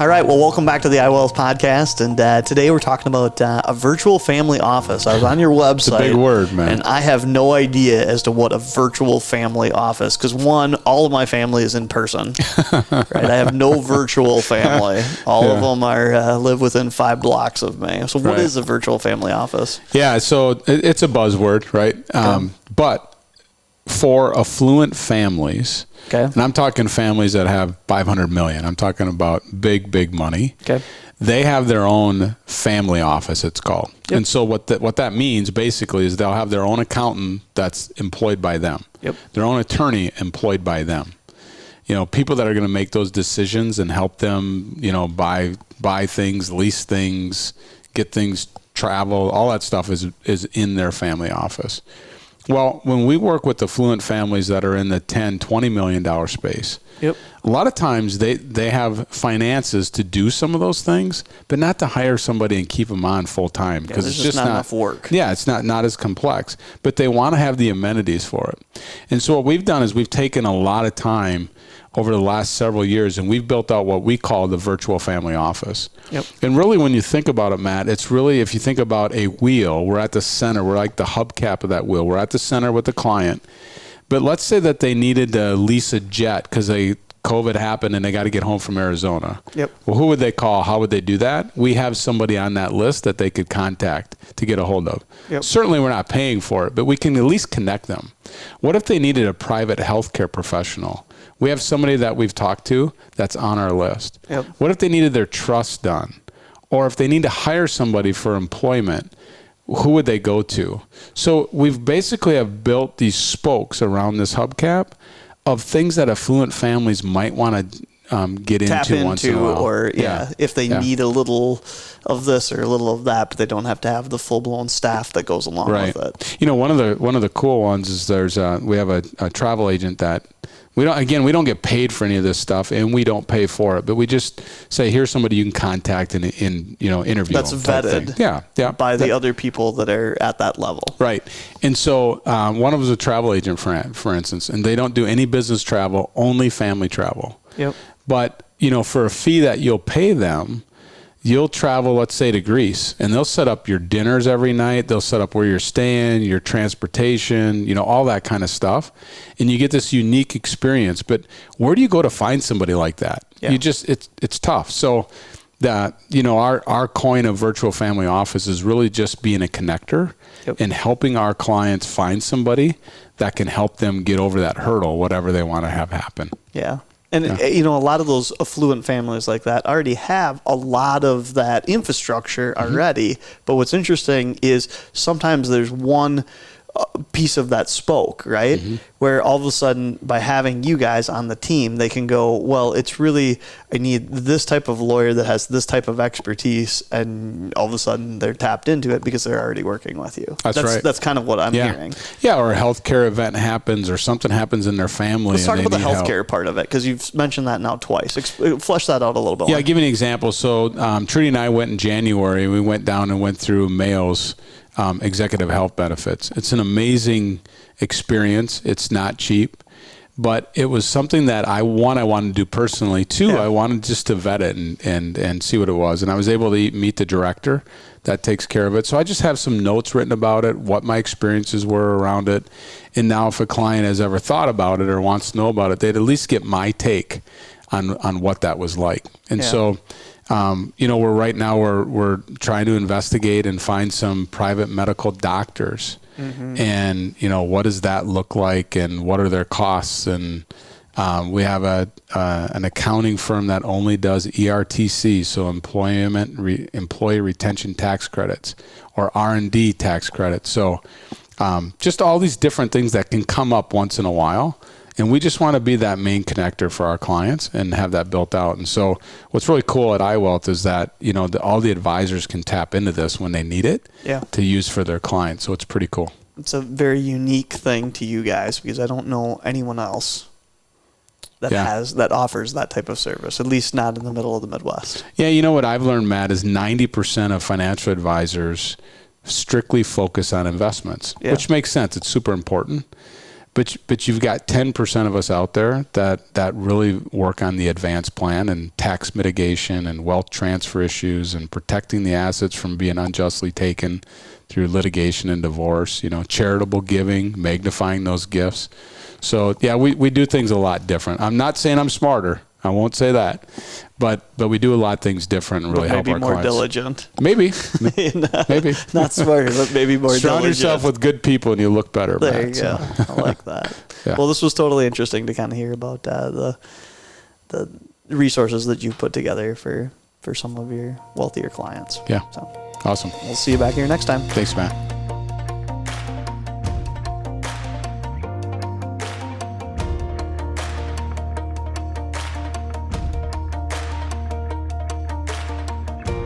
All right, well, welcome back to the iWealth podcast, and today we're talking about a virtual family office. I was on your website. It's a big word, man. And I have no idea as to what a virtual family office, because one, all of my family is in person, right? I have no virtual family. All of them are live within 5 blocks of me. So what is a virtual family office? Yeah, so it's a buzzword, right? But for affluent families, and I'm talking families that have 500 million. I'm talking about big money. They have their own family office, it's called. And so what that means basically is they'll have their own accountant that's employed by them. Their own attorney employed by them. You know, people that are going to make those decisions and help them, you know, buy things, lease things, get things, travel, all that stuff is in their family office. Well, when we work with affluent families that are in the $10, $20 million space, a lot of times they have finances to do some of those things, but not to hire somebody and keep them on full time because it's just not enough work. Yeah, it's not as complex, but they want to have the amenities for it. And so what we've done is we've taken a lot of time over the last several years, and we've built out what we call the virtual family office. And really, when you think about it, Matt, it's really, if you think about a wheel, we're at the center. We're like the hubcap of that wheel. We're at the center with the client. But let's say that they needed to lease a jet because COVID happened and they got to get home from Arizona. Well, who would they call? How would they do that? We have somebody on that list that they could contact to get a hold of. Certainly, we're not paying for it, but we can at least connect them. What if they needed a private healthcare professional? We have somebody that we've talked to that's on our list. What if they needed their trust done? Or if they need to hire somebody for employment, who would they go to? So we've basically have built these spokes around this hubcap of things that affluent families might want to get into once in a while. Or if they need a little of this or a little of that, but they don't have to have the full-blown staff that goes along with it. You know, one of the cool ones is we have a travel agent that we don't get paid for any of this stuff, and we don't pay for it, but we just say, here's somebody you can contact and interview. That's vetted by the other people that are at that level. Right. And so one of them is a travel agent, for instance, and they don't do any business travel, only family travel. But, you know, for a fee that you'll pay them, you'll travel, let's say, to Greece, and they'll set up your dinners every night. They'll set up where you're staying, your transportation, you know, all that kind of stuff. And you get this unique experience. But where do you go to find somebody like that? You just, it's tough. So that, you know, our coin of virtual family office is really just being a connector and helping our clients find somebody that can help them get over that hurdle, whatever they want to have happen. And, you know, a lot of those affluent families like that already have a lot of that infrastructure already. But what's interesting is sometimes there's one piece of that spoke, right? Where all of a sudden, by having you guys on the team, they can go, well, it's really, I need this type of lawyer that has this type of expertise, and all of a sudden they're tapped into it because they're already working with you. That's right. That's kind of what I'm hearing. Or a healthcare event happens, or something happens in their family. Let's talk about the healthcare part of it, because you've mentioned that now twice. Flesh that out a little bit more. I'll give you an example. So Trudy and I went in January. We went down and went through Mayo's executive health benefits. It's an amazing experience. It's not cheap, but it was something that I wanted to do personally. Two, I wanted just to vet it and see what it was. And I was able to meet the director that takes care of it. So I just have some notes written about it, what my experiences were around it. And now if a client has ever thought about it or wants to know about it, they'd at least get my take on what that was like. And so you know, we're trying to investigate and find some private medical doctors, and you know, what does that look like, and what are their costs? And we have an accounting firm that only does ERTC, so employee retention tax credits, or R&D tax credits. So just all these different things that can come up once in a while. And we just want to be that main connector for our clients and have that built out. And so what's really cool at iWealth is that, you know, all the advisors can tap into this when they need it to use for their clients. So it's pretty cool. It's a very unique thing to you guys, because I don't know anyone else that offers that type of service, at least not in the middle of the Midwest. Yeah, you know what I've learned, Matt, is 90% of financial advisors strictly focus on investments, which makes sense. It's super important. But you've got 10% of us out there that really work on the advanced plan and tax mitigation and wealth transfer issues and protecting the assets from being unjustly taken through litigation and divorce, charitable giving, magnifying those gifts. So yeah, we do things a lot different. I'm not saying I'm smarter. I won't say that, but we do a lot of things different and really help our clients. Maybe more diligent. Maybe, maybe not smarter, but maybe more surround diligent. yourself with good people and you look better. There Matt, you go. I like that. Yeah. Well, this was totally interesting to kind of hear about the resources that you've put together for some of your wealthier clients. Yeah. So Awesome. we'll see you back here next time. Thanks, Matt.